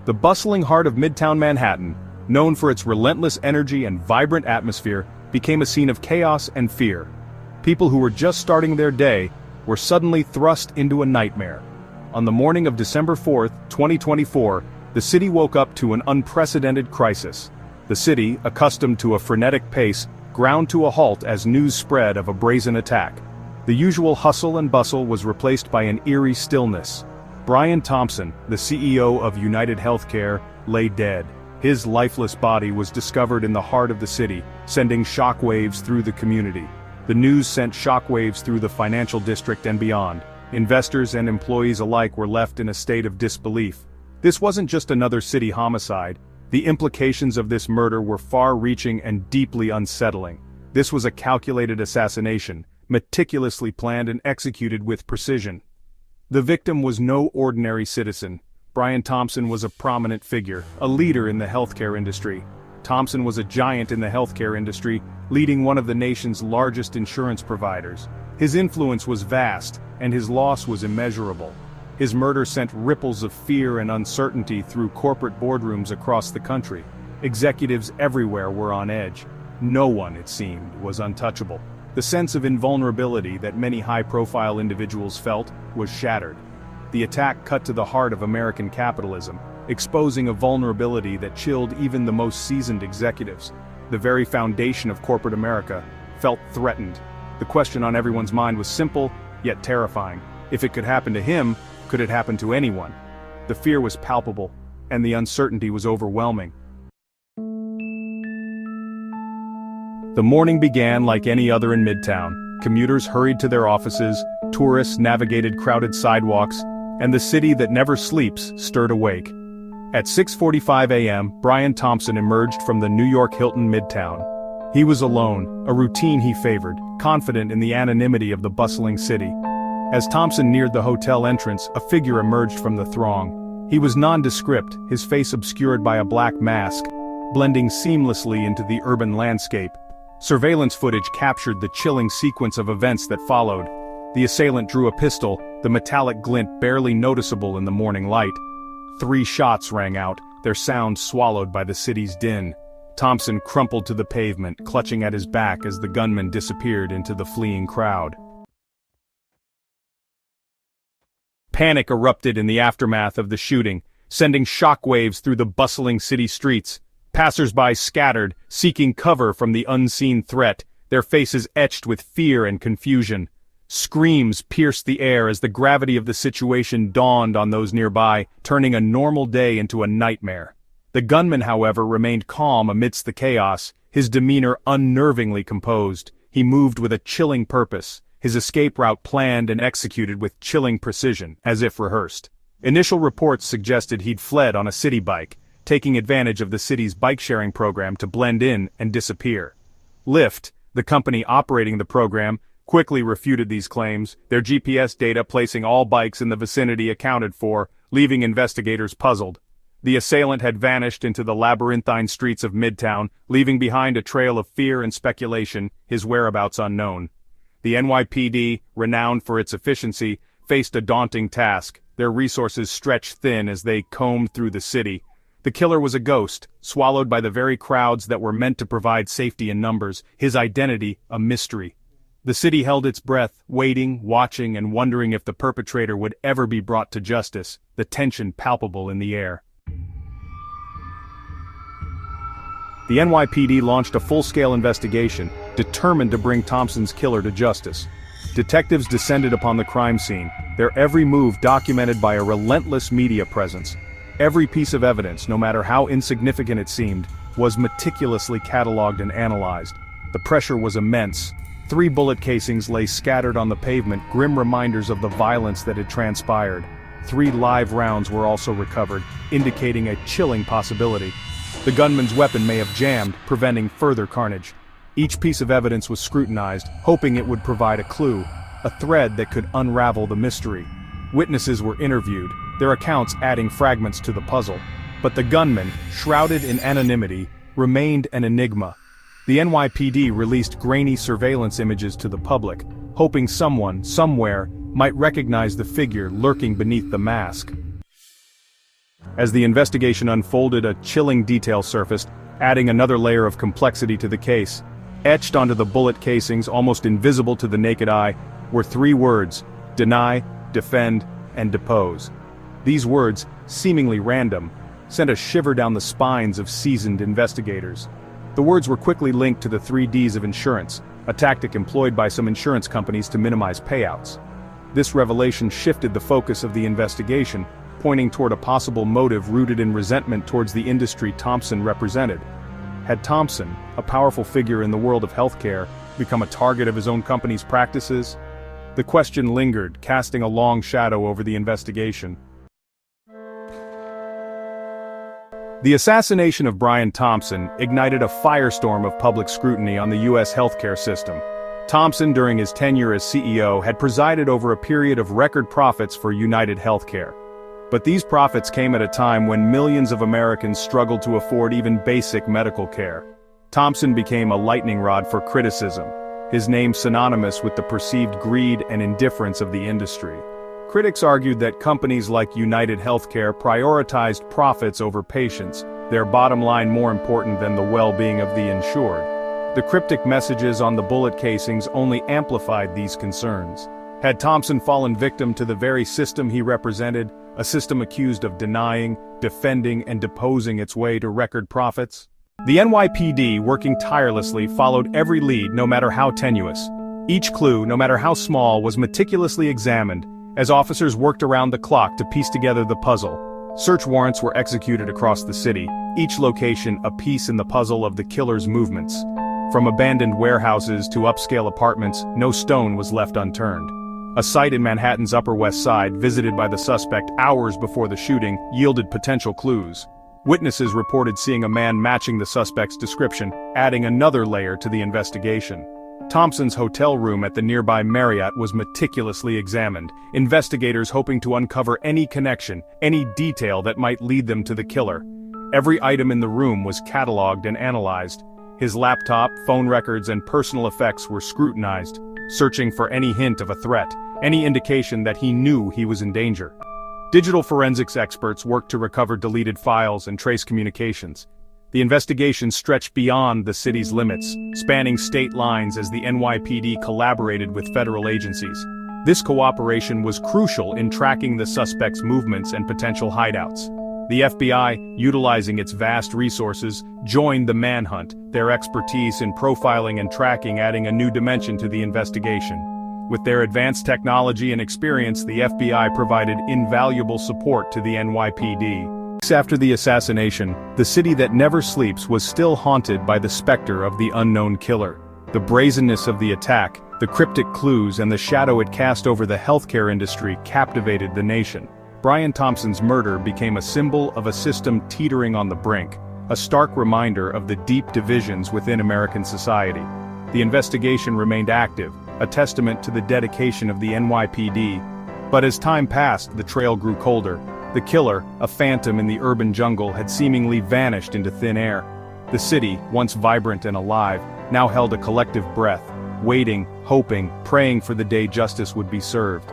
The bustling heart of Midtown Manhattan, known for its relentless energy and vibrant atmosphere, became a scene of chaos and fear. People who were just starting their day were suddenly thrust into a nightmare. On the morning of December 4, 2024, the city woke up to an unprecedented crisis. The city, accustomed to a frenetic pace, ground to a halt as news spread of a brazen attack. The usual hustle and bustle was replaced by an eerie stillness. Brian Thompson, the CEO of UnitedHealthCare, lay dead. His lifeless body was discovered in the heart of the city, sending shockwaves through the community. The news sent shockwaves through the financial district and beyond. Investors and employees alike were left in a state of disbelief. This wasn't just another city homicide. The implications of this murder were far-reaching and deeply unsettling. This was a calculated assassination, meticulously planned and executed with precision. The victim was no ordinary citizen. Brian Thompson was a prominent figure, a leader in the healthcare industry. Thompson was a giant in the healthcare industry, leading one of the nation's largest insurance providers. His influence was vast, and his loss was immeasurable. His murder sent ripples of fear and uncertainty through corporate boardrooms across the country. Executives everywhere were on edge. No one, it seemed, was untouchable. The sense of invulnerability that many high-profile individuals felt was shattered. The attack cut to the heart of American capitalism, exposing a vulnerability that chilled even the most seasoned executives. The very foundation of corporate America felt threatened. The question on everyone's mind was simple, yet terrifying. If it could happen to him, could it happen to anyone? The fear was palpable, and the uncertainty was overwhelming. The morning began like any other in Midtown. Commuters hurried to their offices, tourists navigated crowded sidewalks, and the city that never sleeps stirred awake. At 6:45 a.m., Brian Thompson emerged from the New York Hilton Midtown. He was alone, a routine he favored, confident in the anonymity of the bustling city. As Thompson neared the hotel entrance, a figure emerged from the throng. He was nondescript, his face obscured by a black mask, blending seamlessly into the urban landscape. Surveillance footage captured the chilling sequence of events that followed. The assailant drew a pistol, the metallic glint barely noticeable in the morning light. 3 shots rang out, their sound swallowed by the city's din. Thompson crumpled to the pavement, clutching at his back as the gunman disappeared into the fleeing crowd. Panic erupted in the aftermath of the shooting, sending shockwaves through the bustling city streets. Passers-by scattered, seeking cover from the unseen threat, their faces etched with fear and confusion. Screams pierced the air as the gravity of the situation dawned on those nearby, turning a normal day into a nightmare. The gunman, however, remained calm amidst the chaos, his demeanor unnervingly composed. He moved with a chilling purpose, his escape route planned and executed with chilling precision, as if rehearsed. Initial reports suggested he'd fled on a city bike, taking advantage of the city's bike-sharing program to blend in and disappear. Lyft, the company operating the program, quickly refuted these claims, their GPS data placing all bikes in the vicinity accounted for, leaving investigators puzzled. The assailant had vanished into the labyrinthine streets of Midtown, leaving behind a trail of fear and speculation, his whereabouts unknown. The NYPD, renowned for its efficiency, faced a daunting task, their resources stretched thin as they combed through the city. The killer was a ghost, swallowed by the very crowds that were meant to provide safety in numbers, his identity a mystery. The city held its breath, waiting, watching, and wondering if the perpetrator would ever be brought to justice, the tension palpable in the air. The NYPD launched a full-scale investigation, determined to bring Thompson's killer to justice. Detectives descended upon the crime scene, their every move documented by a relentless media presence. Every piece of evidence, no matter how insignificant it seemed, was meticulously cataloged and analyzed. The pressure was immense. 3 bullet casings lay scattered on the pavement, grim reminders of the violence that had transpired. 3 live rounds were also recovered, indicating a chilling possibility. The gunman's weapon may have jammed, preventing further carnage. Each piece of evidence was scrutinized, hoping it would provide a clue, a thread that could unravel the mystery. Witnesses were interviewed, their accounts adding fragments to the puzzle. But the gunman, shrouded in anonymity, remained an enigma. The NYPD released grainy surveillance images to the public, hoping someone, somewhere, might recognize the figure lurking beneath the mask. As the investigation unfolded, a chilling detail surfaced, adding another layer of complexity to the case. Etched onto the bullet casings, almost invisible to the naked eye, were three words: deny, defend, and depose. These words, seemingly random, sent a shiver down the spines of seasoned investigators. The words were quickly linked to the 3 Ds of insurance, a tactic employed by some insurance companies to minimize payouts. This revelation shifted the focus of the investigation, pointing toward a possible motive rooted in resentment towards the industry Thompson represented. Had Thompson, a powerful figure in the world of healthcare, become a target of his own company's practices? The question lingered, casting a long shadow over the investigation. The assassination of Brian Thompson ignited a firestorm of public scrutiny on the U.S. healthcare system. Thompson, during his tenure as CEO, had presided over a period of record profits for UnitedHealthCare. But these profits came at a time when millions of Americans struggled to afford even basic medical care. Thompson became a lightning rod for criticism, his name synonymous with the perceived greed and indifference of the industry. Critics argued that companies like UnitedHealthCare prioritized profits over patients, their bottom line more important than the well-being of the insured. The cryptic messages on the bullet casings only amplified these concerns. Had Thompson fallen victim to the very system he represented, a system accused of denying, defending, and deposing its way to record profits? The NYPD, working tirelessly, followed every lead, no matter how tenuous. Each clue, no matter how small, was meticulously examined, as officers worked around the clock to piece together the puzzle. Search warrants were executed across the city, each location a piece in the puzzle of the killer's movements. From abandoned warehouses to upscale apartments, no stone was left unturned. A site in Manhattan's Upper West Side, visited by the suspect hours before the shooting, yielded potential clues. Witnesses reported seeing a man matching the suspect's description, adding another layer to the investigation. Thompson's hotel room at the nearby Marriott was meticulously examined, investigators hoping to uncover any connection, any detail that might lead them to the killer. Every item in the room was cataloged and analyzed. His laptop, phone records, and personal effects were scrutinized, searching for any hint of a threat, any indication that he knew he was in danger. Digital forensics experts worked to recover deleted files and trace communications. The investigation stretched beyond the city's limits, spanning state lines as the NYPD collaborated with federal agencies. This cooperation was crucial in tracking the suspect's movements and potential hideouts. The FBI, utilizing its vast resources, joined the manhunt, their expertise in profiling and tracking adding a new dimension to the investigation. With their advanced technology and experience, the FBI provided invaluable support to the NYPD. After the assassination, the city that never sleeps was still haunted by the specter of the unknown killer. The brazenness of the attack, the cryptic clues, and the shadow it cast over the healthcare industry captivated the nation. Brian Thompson's murder became a symbol of a system teetering on the brink, a stark reminder of the deep divisions within American society. The investigation remained active, a testament to the dedication of the NYPD. But as time passed, the trail grew colder. The killer, a phantom in the urban jungle, had seemingly vanished into thin air. The city, once vibrant and alive, now held a collective breath, waiting, hoping, praying for the day justice would be served.